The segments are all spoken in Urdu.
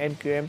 MQM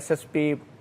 SSP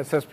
SSP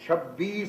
26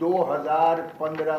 2015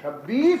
26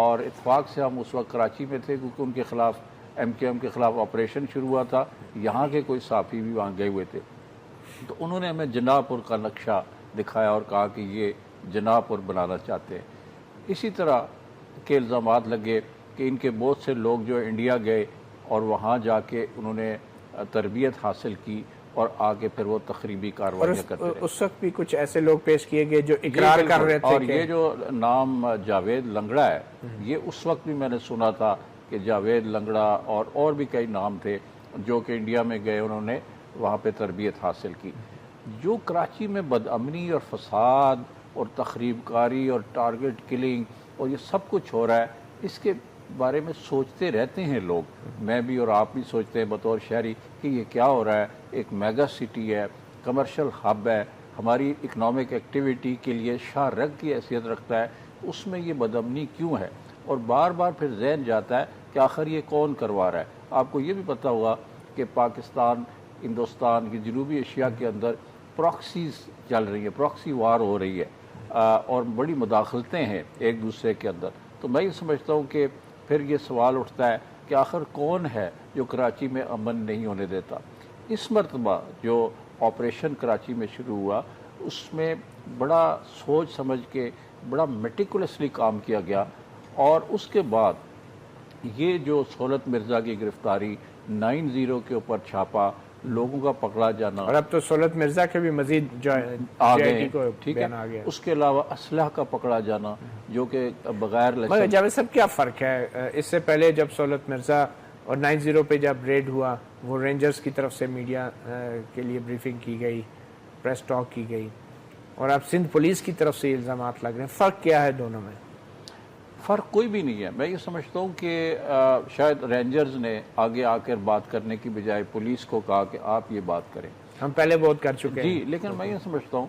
اور اتفاق سے ہم اس وقت کراچی میں تھے کیونکہ ان کے خلاف MQM کے خلاف آپریشن شروع ہوا تھا، یہاں کے کوئی صحافی بھی وہاں گئے ہوئے تھے، تو انہوں نے ہمیں جناح پور کا نقشہ دکھایا اور کہا کہ یہ جناح پور بنانا چاہتے ہیں۔ اسی طرح کے الزامات لگے کہ ان کے بہت سے لوگ جو انڈیا گئے اور وہاں جا کے انہوں نے تربیت حاصل کی اور آگے پھر وہ تخریبی کارروائیاں کرتے رہے۔ اس وقت بھی کچھ ایسے لوگ پیش کیے گئے جو اقرار کر رہے تھے اور یہ جو نام جاوید لنگڑا ہے، یہ اس وقت بھی میں نے سنا تھا کہ جاوید لنگڑا اور بھی کئی نام تھے جو کہ انڈیا میں گئے، انہوں نے وہاں پہ تربیت حاصل کی۔ جو کراچی میں بد امنی اور فساد اور تخریب کاری اور ٹارگٹ کلنگ اور یہ سب کچھ ہو رہا ہے، اس کے بارے میں سوچتے رہتے ہیں لوگ، میں بھی اور آپ بھی سوچتے ہیں بطور شہری کہ یہ کیا ہو رہا ہے۔ ایک میگا سٹی ہے، کمرشل ہب ہے، ہماری اکنامک ایکٹیویٹی کے لیے شاہ رگ کی حیثیت رکھتا ہے، اس میں یہ بد امنی کیوں ہے؟ اور بار بار پھر ذہن جاتا ہے کہ آخر یہ کون کروا رہا ہے۔ آپ کو یہ بھی پتہ ہوگا کہ پاکستان ہندوستان کی جنوبی ایشیا کے اندر پراکسیز چل رہی ہیں، پراکسی وار ہو رہی ہے اور بڑی مداخلتیں ہیں ایک دوسرے کے اندر۔ تو میں یہ سمجھتا ہوں کہ پھر یہ سوال اٹھتا ہے کہ آخر کون ہے جو کراچی میں امن نہیں ہونے دیتا؟ اس مرتبہ جو آپریشن کراچی میں شروع ہوا اس میں بڑا سوچ سمجھ کے بڑا میٹیکولسلی کام کیا گیا، اور اس کے بعد یہ جو سہولت مرزا کی گرفتاری، 9/0 کے اوپر چھاپا، لوگوں کا پکڑا جانا، اور اب تو سہولت مرزا کے بھی مزید آ گئے، کو ٹھیک ہے، بیان آ گیا۔ اس کے علاوہ اسلحہ کا پکڑا جانا جو کہ بغیر مگر لائسنس۔ جاوید صاحب کیا فرق ہے اس سے پہلے جب سہولت مرزا اور 9/0 پہ جب ریڈ ہوا، وہ رینجرز کی طرف سے میڈیا کے لیے بریفنگ کی گئی، پریس ٹاک کی گئی، اور اب سندھ پولیس کی طرف سے الزامات لگ رہے ہیں، فرق کیا ہے دونوں میں؟ فرق کوئی بھی نہیں ہے۔ میں یہ سمجھتا ہوں کہ شاید رینجرز نے آگے آ کر بات کرنے کی بجائے پولیس کو کہا کہ آپ یہ بات کریں۔ ہم پہلے بہت کر چکے ہیں۔ جی، لیکن میں یہ سمجھتا ہوں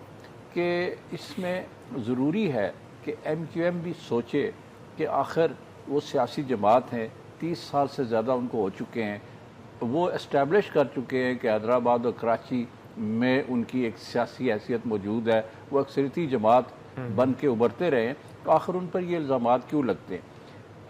کہ اس میں ضروری ہے کہ MQM بھی سوچے کہ آخر وہ سیاسی جماعت ہیں، 30 سال سے زیادہ ان کو ہو چکے ہیں، وہ اسٹیبلش کر چکے ہیں کہ حیدرآباد اور کراچی میں ان کی ایک سیاسی حیثیت موجود ہے، وہ اکثریتی جماعت بن کے ابھرتے رہے ہیں، تو آخر ان پر یہ الزامات کیوں لگتے ہیں؟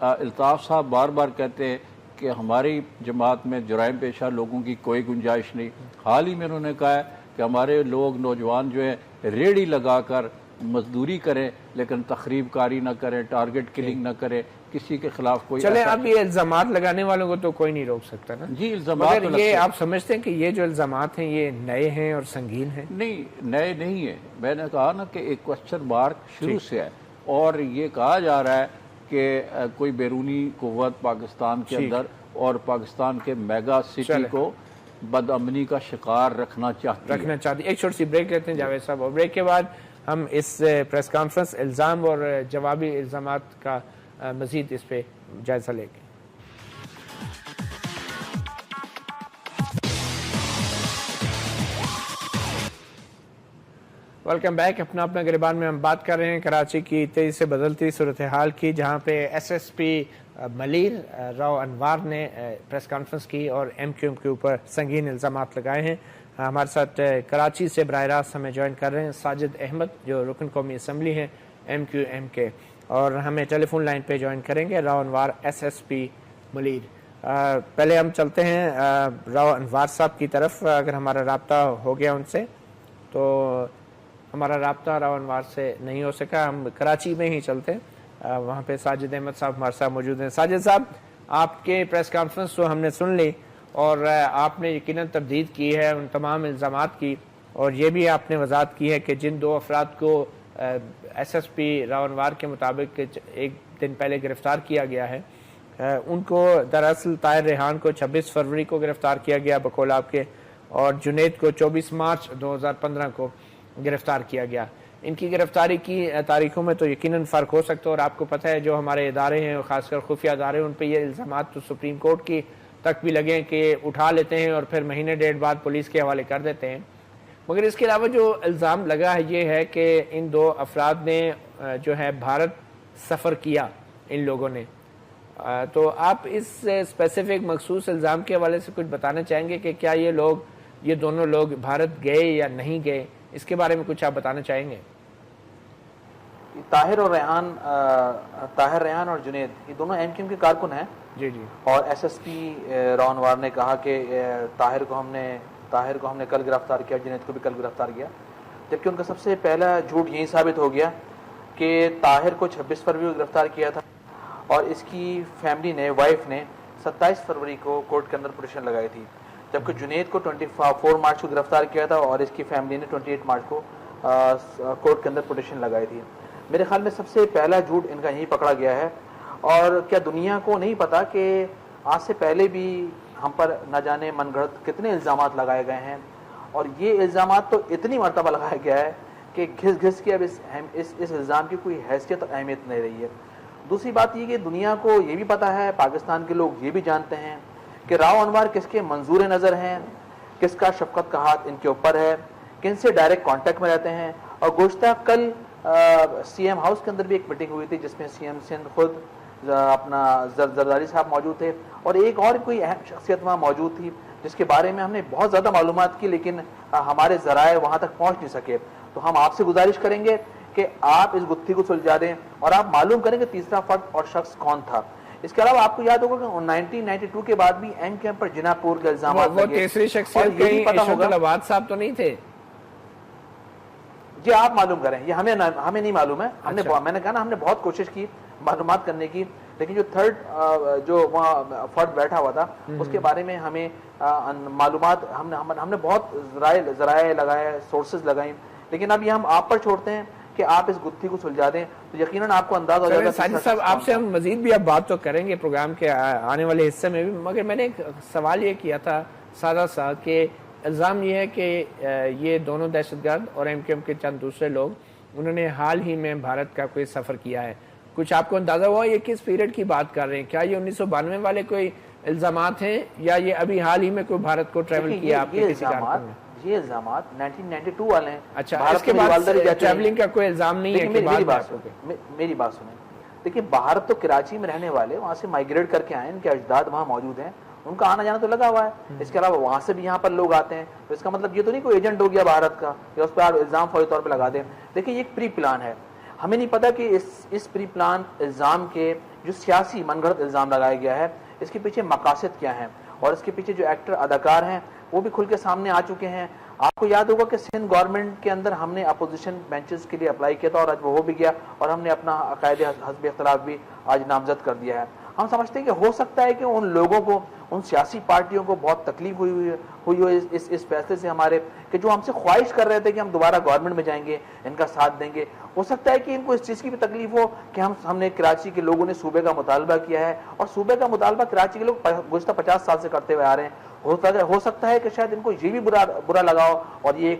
الطاف صاحب بار بار کہتے ہیں کہ ہماری جماعت میں جرائم پیشہ لوگوں کی کوئی گنجائش نہیں۔ حال ہی میں انہوں نے کہا ہے کہ ہمارے لوگ نوجوان جو ہیں ریڑھی لگا کر مزدوری کریں لیکن تخریب کاری نہ کریں، ٹارگٹ کلنگ نہ کریں، کسی کے خلاف کوئی چلے اب یہ الزامات لگانے والوں کو تو کوئی نہیں روک سکتا نا؟ جی، الزامات مگر یہ آپ سمجھتے ہیں کہ یہ جو الزامات ہیں یہ نئے ہیں اور سنگین ہیں؟ نہیں، نئے نہیں ہیں۔ میں نے کہا نا کہ ایک کوسچن مارک شروع سے ہے، اور یہ کہا جا رہا ہے کہ کوئی بیرونی قوت پاکستان کے اندر اور پاکستان کے میگا سٹی کو بد امنی کا شکار رکھنا چاہتی ہے۔ ایک چھوٹی سی بریک لیتے ہیں جاوید صاحب، اور بریک کے بعد ہم اس پریس کانفرنس الزام اور جوابی الزامات کا مزید اس پہ جائزہ لیں گے۔ Welcome back. اپنا گریبان میں ہم بات کر رہے ہیں کراچی کی تیزی سے بدلتی صورتحال کی، جہاں پہ SSP ملیر راؤ انوار نے پریس کانفرنس کی اور MQM کے اوپر سنگین الزامات لگائے ہیں۔ ہمارے ساتھ کراچی سے براہ راست ہمیں جوائن کر رہے ہیں ساجد احمد، جو رکن قومی اسمبلی ہیں MQM کے، اور ہمیں ٹیلی فون لائن پہ جوائن کریں گے راؤ انوار SSP ملیر۔ پہلے ہم چلتے ہیں راؤ انوار صاحب کی طرف، اگر ہمارا رابطہ ہو گیا ان سے تو ہمارا رابطہ راؤ انوار سے نہیں ہو سکا، ہم کراچی میں ہی چلتے ہیں، وہاں پہ ساجد احمد صاحب ہمارے ساتھ موجود ہیں۔ ساجد صاحب، آپ کے پریس کانفرنس تو ہم نے سن لی، اور آپ نے یقیناً تردید کی ہے ان تمام الزامات کی، اور یہ بھی آپ نے وضاحت کی ہے کہ جن دو افراد کو SSP راؤ انوار کے مطابق ایک دن پہلے گرفتار کیا گیا ہے، ان کو دراصل طاہر ریحان کو 26 فروری کو گرفتار کیا گیا بکولاب کے، اور جنید کو 24 مارچ 2015 کو گرفتار کیا گیا۔ ان کی گرفتاری کی تاریخوں میں تو یقیناً فرق ہو سکتا ہے، اور آپ کو پتہ ہے جو ہمارے ادارے ہیں خاص کر خفیہ ادارے، ان پہ یہ الزامات تو سپریم کورٹ کی تک بھی لگے کہ اٹھا لیتے ہیں اور پھر مہینے ڈیڑھ بعد پولیس کے حوالے کر دیتے ہیں۔ مگر اس کے علاوہ جو الزام لگا ہے یہ ہے کہ ان دو افراد نے جو ہے بھارت سفر کیا ان لوگوں نے، تو آپ اس اسپیسیفک مخصوص الزام کے حوالے سے کچھ بتانا چاہیں گے کہ کیا یہ دونوں لوگ بھارت گئے یا نہیں گئے؟ اس کے بارے میں کچھ آپ بتانا چاہیں گے؟ طاہر ریحان اور جنید یہ دونوں ایم کیو ایم کے کارکن ہیں جی جی. اور ایس ایس پی راؤ انوار نے کہا کہ طاہر کو ہم نے کل گرفتار کیا, جنید کو بھی کل گرفتار کیا, جبکہ ان کا سب سے پہلا جھوٹ یہی ثابت ہو گیا کہ طاہر کو 26 فروری کو گرفتار کیا تھا اور اس کی فیملی نے, وائف نے 27 فروری کو کورٹ کے اندر پٹیشن لگائی تھی, جبکہ جنید کو 24 مارچ کو گرفتار کیا تھا اور اس کی فیملی نے 28 مارچ کو کورٹ کے اندر پٹیشن لگائی تھی. میرے خیال میں سب سے پہلا جھوٹ ان کا یہی پکڑا گیا ہے. اور کیا دنیا کو نہیں پتا کہ آج سے پہلے بھی ہم پر نہ جانے من گھڑت کتنے الزامات لگائے گئے ہیں, اور یہ الزامات تو اتنی مرتبہ لگایا گیا ہے کہ گھس گھس کے اب اس الزام کی کوئی حیثیت اور اہمیت نہیں رہی ہے. دوسری بات یہ کہ دنیا کو یہ بھی پتا ہے, پاکستان کے لوگ یہ بھی جانتے ہیں کہ راؤ انوار کس کے منظور نظر ہیں, کس کا شفقت کا ہاتھ ان کے اوپر ہے, کن سے ڈائریکٹ کانٹیکٹ میں رہتے ہیں. اور گزشتہ کل سی ایم ہاؤس کے اندر بھی ایک میٹنگ ہوئی تھی جس میں سی ایم سندھ خود اپنا زرداری صاحب موجود تھے اور ایک اور کوئی اہم شخصیت وہاں موجود تھی جس کے بارے میں ہم نے بہت زیادہ معلومات کی لیکن ہمارے ذرائع وہاں تک پہنچ نہیں سکے. تو ہم آپ سے گزارش کریں گے کہ آپ اس گتھی کو سلجھا دیں اور آپ معلوم کریں کہ تیسرا فرد اور شخص کون تھا. اس کے علاوہ آپ کو یاد ہوگا کہ 1992 کے بعد بھی ایم کیو ایم پر جناح پور کے الزامات وہ تیسری شخصیت کہیں اشرت العباد صاحب تو نہیں تھے؟ جی آپ معلوم کریں, یہ ہمیں نہیں معلوم ہے. ہم نے میں نے کہا نا ہم نے بہت کوشش کی معلومات کرنے کی, لیکن جو تھرڈ جو وہاں فرد بیٹھا ہوا تھا اس کے بارے میں ہمیں معلومات ہم نے بہت ذرائع لگائے, سورسز لگائیں, لیکن اب یہ ہم آپ پر چھوڑتے ہیں کہ آپ اس گتھی کو سلجھا دیں تو یقیناً آپ کو انداز ہو جائے گا. ساجد صاحب آپ سے ہم مزید بھی اب بات تو کریں گے پروگرام کے آنے والے حصے میں بھی, مگر میں نے ایک سوال یہ کیا تھا سادہ سا کہ الزام یہ ہے کہ یہ دونوں دہشت گرد اور ایم کیو ایم کے چند دوسرے لوگ انہوں نے حال ہی میں بھارت کا کوئی سفر کیا ہے. کچھ آپ کو اندازہ ہوا یہ کس پیریڈ کی بات کر رہے ہیں؟ کیا یہ 1992 والے کوئی الزامات ہیں یا یہ ابھی حال ہی میں کوئی بھارت کو ٹریول کیا آپ کے کسی کارکن نے؟ یہ الزامات 1992 والے ہیں. اچھا, اس کے بعد ٹریولنگ کا کوئی الزام نہیں ہے؟ میری بات سنیں, دیکھیں باہر تو کراچی میں رہنے والے وہاں سے مائگریٹ کر کے آئے, ان کے اجداد وہاں موجود ہیں, ان کا آنا جانا تو لگا ہوا ہے. اس کے علاوہ وہاں سے بھی یہاں پر لوگ آتے ہیں, تو اس کا مطلب یہ تو نہیں کوئی ایجنٹ ہو گیا بھارت کا یا اس پہ آپ الزام فوری طور پہ لگا دیں. دیکھیں یہ ایک پری پلان ہے. ہمیں نہیں پتا کہ اس پری پلان الزام کے جو سیاسی من گھڑت الزام لگایا گیا ہے اس کے پیچھے مقاصد کیا ہیں, اور اس کے پیچھے جو ایکٹر اداکار ہیں وہ بھی کھل کے سامنے آ چکے ہیں. آپ کو یاد ہوگا کہ سندھ گورنمنٹ کے اندر ہم نے اپوزیشن بینچز کے لیے اپلائی کیا تھا اور آج وہ ہو بھی گیا, اور ہم نے اپنا عقائد حزب اختلاف بھی آج نامزد کر دیا ہے. ہم سمجھتے ہیں کہ ہو سکتا ہے کہ ان لوگوں کو, ان سیاسی پارٹیوں کو بہت تکلیف ہوئی اس فیصلے سے ہمارے, کہ جو ہم سے خواہش کر رہے تھے کہ ہم دوبارہ گورنمنٹ میں جائیں گے, ان کا ساتھ دیں گے. ہو سکتا ہے کہ ان کو اس چیز کی بھی تکلیف ہو کہ ہم نے کراچی کے لوگوں نے صوبے کا مطالبہ کیا ہے, اور صوبے کا مطالبہ کراچی کے لوگ گزشتہ 50 سال سے کرتے ہوئے آ رہے ہیں. ہو سکتا ہے کہ شاید ان کو یہ بھی برا لگا ہو اور یہ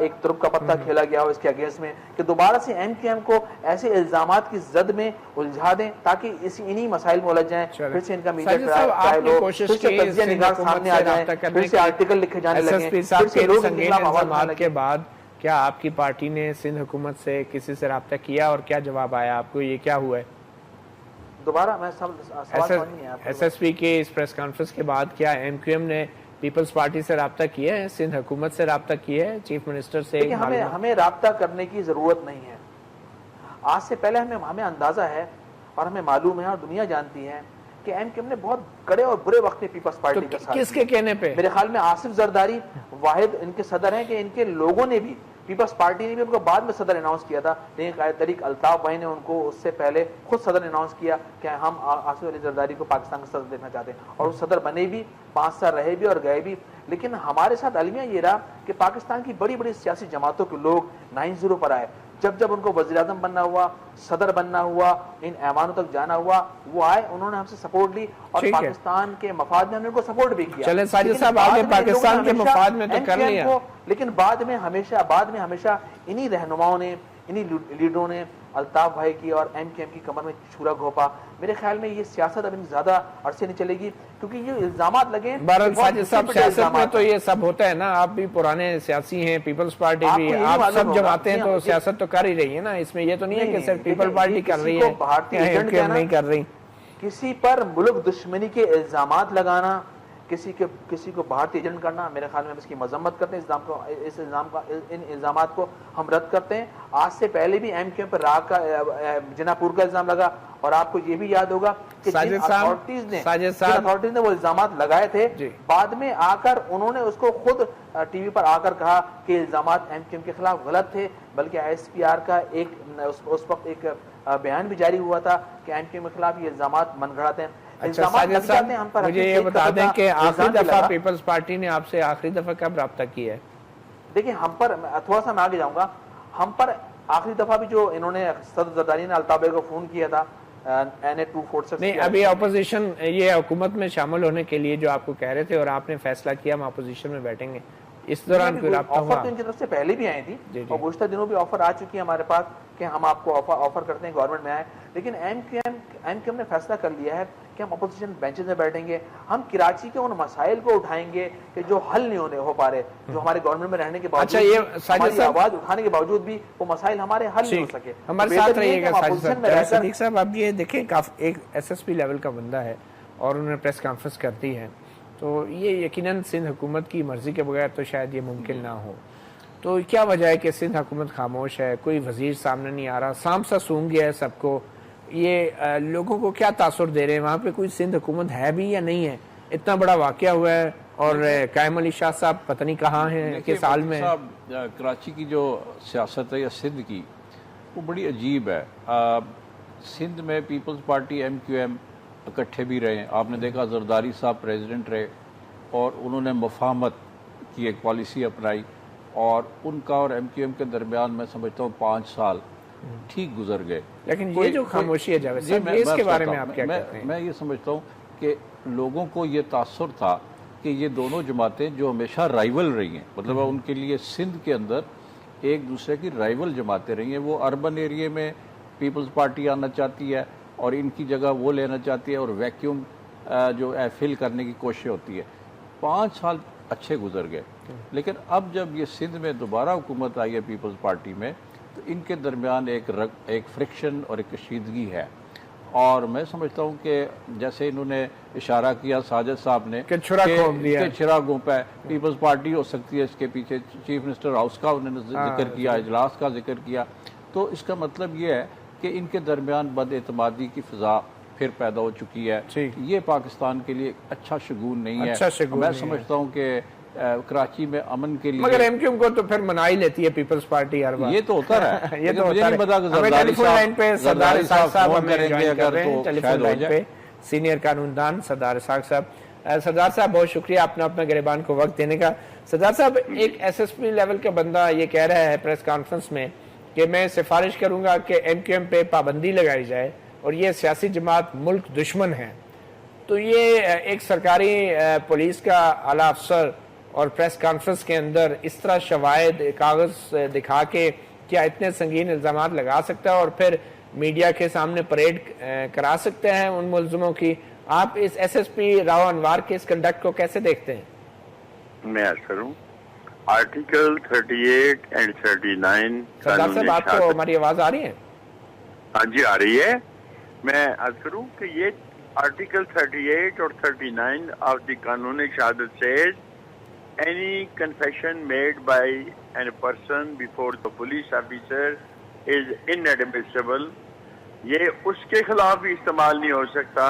ایک ترک کا پتہ کھیلا گیا ہو اس کے اگینسٹ میں کہ دوبارہ سے ایم کیو ایم کو ایسے الزامات کی زد میں الجھا دیں تاکہ انہی مسائل میں الجھ جائیں, پھر سے ان کا میڈیا ٹرائل ہو, پھر سے تجزیہ نگار سامنے آ جائیں, پھر سے آرٹیکل لکھے جانے لگیں, پھر سے لوگ الزامات کے بعد کیا آپ کی پارٹی نے سندھ حکومت سے کسی سے رابطہ کیا اور کیا جواب آیا آپ کو؟ یہ کیا ہوا ہے دوبارہ؟ میں ایس ایس پی کے اس پریس کانفرنس کے بعد کیا ایم کیو ایم نے پیپلز پارٹی سے رابطہ کیا ہے, سندھ حکومت سے رابطہ کیا ہے, چیف منسٹر سے؟ ہمیں رابطہ کرنے کی ضرورت نہیں ہے. آج سے پہلے ہمیں اندازہ ہے اور ہمیں معلوم ہے اور دنیا جانتی ہے کہ ایم کیو ایم نے بہت کڑے اور برے وقت میں پیپلز پارٹی کا ساتھ. کس کے کہنے پہ؟ میرے خیال میں آصف زرداری واحد ان کے صدر ہیں کہ ان کے لوگوں نے بھی, پیپلز پارٹی نے بھی ان کو بعد میں صدر اناؤنس کیا تھا, لیکن قائد طریق الطاف بھائی نے ان کو اس سے پہلے خود صدر اناؤنس کیا کہ ہم آصف علی زرداری کو پاکستان کا صدر دیکھنا چاہتے ہیں, اور وہ صدر بنے بھی, 5 سال رہے بھی اور گئے بھی. لیکن ہمارے ساتھ المیہ یہ رہا کہ پاکستان کی بڑی بڑی سیاسی جماعتوں کے لوگ 9-0 پر آئے, جب ان کو وزیر اعظم بننا ہوا, صدر بننا ہوا, ان ایوانوں تک جانا ہوا, وہ آئے, انہوں نے ہم سے سپورٹ لی اور پاکستان کے مفاد میں ہم نے ان کو سپورٹ بھی کیا. چلیں ساجد صاحب, آپ نے پاکستان کے مفاد میں تو کر لیا, لیکن بعد میں ہمیشہ انہی رہنماؤں نے, انہی لیڈروں نے الطاف بھائی کی اور ایم کیو ایم کی کمر میں چھرا گھونپا. میرے خیال میں یہ سیاست اب زیادہ عرصے نہیں چلے گی کیونکہ یہ الزامات لگے. بہرحال ساجد صاحب, سیاست میں تو یہ سب ہوتا ہے نا, آپ بھی پرانے سیاسی ہیں, پیپلز پارٹی بھی, آپ سب جب آتے ہیں تو سیاست تو کر ہی رہی ہے نا, اس میں یہ تو نہیں ہے کہ صرف پیپل پارٹی کر رہی ہے, ایم کیو ایم نہیں کر رہی. کسی پر ملک دشمنی کے الزامات لگانا, کسی کو بھارتی ایجنٹ کرنا، میرے خیال میں ہم اس کی مذمت کرتے ہیں، ان الزامات کو ہم رد کرتے ہیں۔ آج سے پہلے بھی ایم کیو ایم پر راگ کا جنا پور کا الزام لگا، اور آپ کو یہ بھی یاد ہوگا کہ جن اتھارٹیز نے وہ الزامات لگائے تھے، بعد میں آ کر انہوں نے اس کو خود ٹی وی پر آ کر کہا کہ الزامات ایم کیو ایم کے خلاف غلط تھے، بلکہ ایس پی آر کا اس وقت ایک بیان بھی جاری ہوا تھا کہ ایم کیو ایم کے خلاف یہ الزامات من گھڑت ہیں۔ اچھا ساجد صاحب، مجھے یہ بتا دیں کہ آخری دفعہ پیپلز پارٹی نے آپ سے آخری دفعہ کب رابطہ کیا ہے؟ دیکھیں ہم پر تھوڑا سا میں آگے جاؤں گا، ہم پر آخری دفعہ بھی جو انہوں نے صدر زرداری نے الطاف کو فون کیا تھا NA 246 نہیں، ابھی اپوزیشن یہ حکومت میں شامل ہونے کے لیے جو آپ کو کہہ رہے تھے اور آپ نے فیصلہ کیا ہم اپوزیشن میں بیٹھیں گے، اس دوران کوئی رابطہ ہوا؟ آفر تو ان کی طرف سے پہلے بھی آئی تھی اور گزشتہ دنوں بھی آفر آ چکی ہے ہمارے پاس کہ ہم آپ کو آفر کرتے ہیں گورنمنٹ میں آئے، لیکن ایم کیو ایم نے فیصلہ کر لیا ہے کہ ہم اپوزیشن بینچز میں بیٹھیں گے، ہم کراچی کے ان مسائل کو اٹھائیں گے کہ جو حل نہیں ہو پا رہے، جو ہمارے گورنمنٹ میں رہنے کے باوجود ہماری آواز اٹھانے کے باوجود بھی وہ مسائل ہمارے حل نہیں ہو سکے۔ ہمارے ساتھ رہیے گا صدیق صاحب۔ اب یہ دیکھیں ایک ایس ایس پی لیول کا بندہ ہے اور انہوں نے پریس کانفرنس کر دی ہے، تو یہ یقیناً سندھ حکومت کی مرضی کے بغیر تو شاید یہ ممکن نہ ہو، تو کیا وجہ ہے کہ سندھ حکومت خاموش ہے، کوئی وزیر سامنے نہیں آ رہا، سام سا سونگ گیا ہے سب کو؟ یہ لوگوں کو کیا تاثر دے رہے ہیں؟ وہاں پہ کوئی سندھ حکومت ہے بھی یا نہیں ہے؟ اتنا بڑا واقعہ ہوا ہے اور قائم علی شاہ صاحب پتہ نہیں کہاں ہیں کس سال میں۔ کراچی کی جو سیاست ہے یا سندھ کی، وہ بڑی عجیب ہے۔ سندھ میں Peoples Party M Q M اکٹھے بھی رہے، آپ نے دیکھا زرداری صاحب پریزیڈنٹ رہے اور انہوں نے مفاہمت کی ایک پالیسی اپنائی، اور ان کا اور ایم کیو ایم کے درمیان میں سمجھتا ہوں 5 سال ٹھیک گزر گئے۔ لیکن یہ جو خاموشی ہے جاوید صاحب، اس کے بارے میں آپ کیا کہتے ہیں؟ میں یہ سمجھتا ہوں کہ لوگوں کو یہ تاثر تھا کہ یہ دونوں جماعتیں جو ہمیشہ رائیول رہی ہیں، مطلب ان کے لیے سندھ کے اندر ایک دوسرے کی رائیول جماعتیں رہی ہیں، وہ اربن ایریے میں پیپلز پارٹی آنا چاہتی ہے اور ان کی جگہ وہ لینا چاہتی ہے، اور ویکیوم جو ہے فل کرنے کی کوشش ہوتی ہے۔ 5 سال اچھے گزر گئے، لیکن اب جب یہ سندھ میں دوبارہ حکومت آئی ہے پیپلز پارٹی میں، تو ان کے درمیان ایک فرکشن اور ایک کشیدگی ہے، اور میں سمجھتا ہوں کہ جیسے انہوں نے اشارہ کیا ساجد صاحب نے کہ چھرا گھونپا ہے، پیپلز پارٹی ہو سکتی ہے اس کے پیچھے، چیف منسٹر ہاؤس کا انہوں نے ذکر کیا، اجلاس کا ذکر کیا، تو اس کا مطلب یہ ہے کہ ان کے درمیان بد اعتمادی کی فضا پھر پیدا ہو چکی ہے۔ یہ پاکستان کے لیے اچھا شگون نہیں ہے۔ میں سمجھتا ہوں کہ کراچی میں امن کے لیے، مگر ایم کیو ایم کو تو پھر منا ہی لیتی ہے پیپلز پارٹی ہر بار، یہ تو ہوتا ہے، یہ تو مجھے نہیں پتا کہ ٹیلی فون لائن پہ سردار اسحاق صاحب ہمیں کریں گے اگر تو ٹیلی شاید فون ہو لائن جائے۔ پہ سینئر قانون دان سردار اسحاق صاحب۔ سردار صاحب بہت شکریہ اپنا گریبان کو وقت دینے کا۔ سردار صاحب، ایک ایس ایس پی لیول کا بندہ یہ کہہ رہا ہے پریس کانفرنس میں کہ میں سفارش کروں گا کہ ایم کیو ایم پہ پابندی لگائی جائے اور یہ سیاسی جماعت ملک دشمن ہے، تو یہ ایک سرکاری پولیس کا اعلیٰ افسر اور پریس کانفرنس کے اندر اس طرح شواہد کاغذ دکھا کے کیا اتنے سنگین الزامات لگا سکتا ہے اور پھر میڈیا کے سامنے پریڈ کرا سکتے ہیں ان ملزموں کی؟ آپ اس ایس ایس پی راؤ انوار کے اس کنڈکٹ کو کیسے دیکھتے ہیں؟ میں عرض کروں، آرٹیکل 38 اینڈ 39 سردار صاحب آپ کو ہماری آواز آ رہی ہے؟ ہاں جی آ رہی ہے۔ میں عرض کروں کہ یہ آرٹیکل 38 اور 39 آف دی قانون شہادت says any confession made by any person before the police officer is inadmissible۔ یہ اس کے خلاف بھی استعمال نہیں ہو سکتا،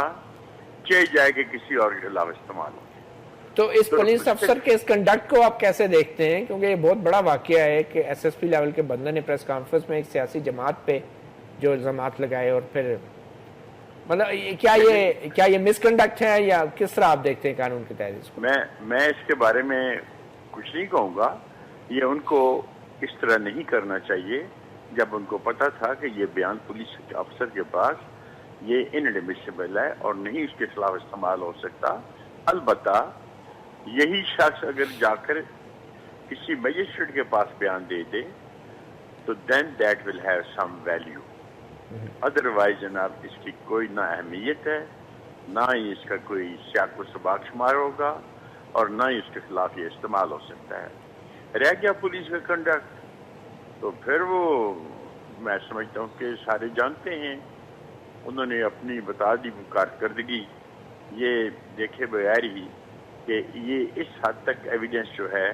چاہے جائے کہ کسی اور کے خلاف استعمال ہو۔ تو اس پولیس افسر کے اس کنڈکٹ کو آپ کیسے دیکھتے ہیں؟ کیونکہ یہ بہت بڑا واقعہ ہے کہ ایس ایس پی لیول کے بندے نے پریس کانفرنس میں ایک سیاسی جماعت پہ جو الزامات لگائے، اور پھر مطلب کیا یہ مس کنڈکٹ ہے یا کس طرح آپ دیکھتے ہیں قانون کے تحت اس کو؟ میں اس کے بارے میں کچھ نہیں کہوں گا، یہ ان کو اس طرح نہیں کرنا چاہیے جب ان کو پتا تھا کہ یہ بیان پولیس افسر کے پاس یہ انڈمیسیبل ہے اور نہیں اس کے خلاف استعمال ہو سکتا۔ البتہ یہی شخص اگر جا کر کسی مجسٹریٹ کے پاس بیان دے دے تو then that will have some value, otherwise جناب اس کی کوئی نہ اہمیت ہے، نہ ہی اس کا کوئی سیاق و سباق شمار ہوگا، اور نہ ہی اس کے خلاف یہ استعمال ہو سکتا ہے۔ رہ گیا پولیس کا کنڈکٹ، تو پھر وہ میں سمجھتا ہوں کہ سارے جانتے ہیں، انہوں نے اپنی بتا دی کارکردگی، یہ دیکھے بغیر ہی کہ یہ اس حد تک ایویڈنس جو ہے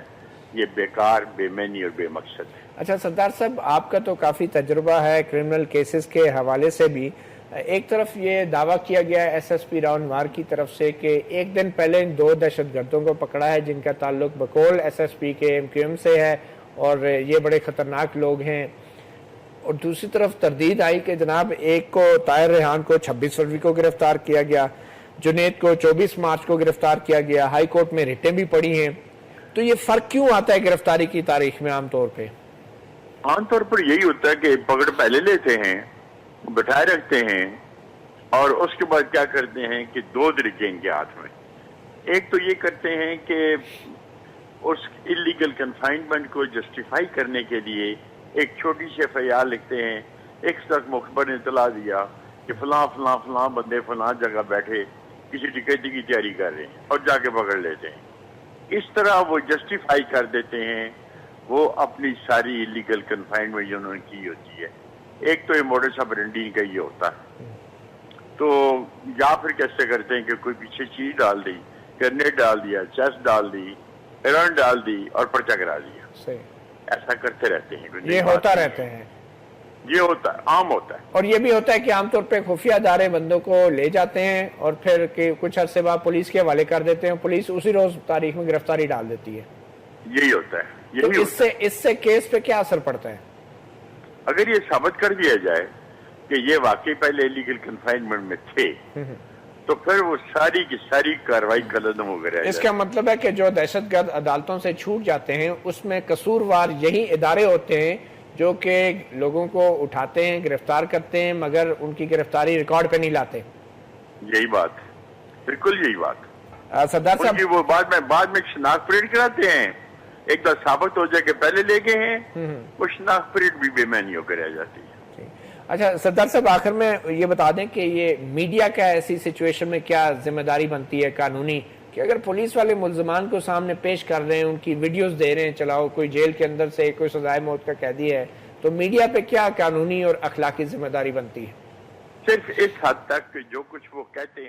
یہ بیکار، بے معنی اور بے مقصد ہے۔ اچھا سردار صاحب، آپ کا تو کافی تجربہ ہے کرمنل کیسز کے حوالے سے بھی۔ ایک طرف یہ دعویٰ کیا گیا ہے ایس ایس پی راؤنوار کی طرف سے کہ ایک دن پہلے ان 2 دہشت گردوں کو پکڑا ہے جن کا تعلق بقول ایس ایس پی کے MQM سے ہے اور یہ بڑے خطرناک لوگ ہیں، اور دوسری طرف تردید آئی کہ جناب ایک کو طاہر ریحان کو 26 فروری کو گرفتار کیا گیا، جنید کو 24 مارچ کو گرفتار کیا گیا، ہائی کورٹ میں ریٹیں بھی پڑی ہیں۔ تو یہ فرق کیوں آتا ہے گرفتاری کی تاریخ میں عام طور پہ؟ عام طور پر یہی ہوتا ہے کہ پکڑ پہلے لیتے ہیں، بٹھائے رکھتے ہیں، اور اس کے بعد کیا کرتے ہیں کہ 2 طریقے ان کے ہاتھ میں۔ ایک تو یہ کرتے ہیں کہ اس انلیگل کنفائنمنٹ کو جسٹیفائی کرنے کے لیے ایک چھوٹی سی FIR لکھتے ہیں، ایک تک مخبر نے اطلاع دیا کہ فلاں فلاں فلاں بندے فلاں جگہ بیٹھے کسی ڈکیتی کی تیاری کر رہے ہیں، اور جا کے پکڑ لیتے ہیں۔ اس طرح وہ جسٹیفائی کر دیتے ہیں وہ اپنی ساری انلیگل کنفائنمنٹ جو انہوں نے کی ہوتی ہے۔ ایک تو یہ موڈس آپرینڈی کا یہ ہوتا ہے، تو یا پھر کیسے کرتے ہیں کہ کوئی پیچھے چیز ڈال دی، گرنیڈ ڈال دیا، چیسٹ ڈال دی، ہیروئن ڈال دی اور پرچہ کرا دیا۔ صحیح، ایسا کرتے رہتے ہیں، یہ ہوتا رہتے ہیں، یہ ہوتا ہے، عام ہوتا ہے۔ اور یہ بھی ہوتا ہے کہ عام طور پہ خفیہ ادارے بندوں کو لے جاتے ہیں اور پھر کچھ عرصے بعد پولیس کے حوالے کر دیتے ہیں، پولیس اسی روز تاریخ میں گرفتاری ڈال دیتی ہے۔ یہی ہوتا ہے، تو یہی ہوتا ہے۔ اس سے کیس پہ کیا اثر پڑتا ہے؟ اگر یہ ثابت کر دیا جائے کہ یہ واقعی پہلے انلیگل کنفائنمنٹ میں تھے تو پھر وہ ساری کی ساری کارروائی قلعدم ہو گئی۔ اس کا مطلب ہے کہ جو دہشت گرد عدالتوں سے چھوٹ جاتے ہیں اس میں قصوروار یہی ادارے ہوتے ہیں جو کہ لوگوں کو اٹھاتے ہیں، گرفتار کرتے ہیں، مگر ان کی گرفتاری ریکارڈ پہ نہیں لاتے۔ یہی بات، بالکل یہی بات۔ سردار ان کی صاحب، وہ بعد میں شناخت پریڈ کراتے ہیں، ایک بار ثابت ہو جائے کہ پہلے لے گئے ہیں، وہ شناخت پریڈ بھی بے معنی ہو کر رہ جاتی ہے۔ اچھا سردار صاحب، آخر میں یہ بتا دیں کہ یہ میڈیا کا ایسی سچویشن میں کیا ذمہ داری بنتی ہے قانونی، کہ اگر پولیس والے ملزمان کو سامنے پیش کر رہے ہیں، ان کی ویڈیوز دے رہے ہیں، چلاؤ کوئی جیل کے اندر سے کوئی سزائے موت کا قیدی ہے، تو میڈیا پہ کیا قانونی اور اخلاقی ذمہ داری بنتی ہے؟ صرف اس حد تک کہ جو کچھ وہ کہتے ہیں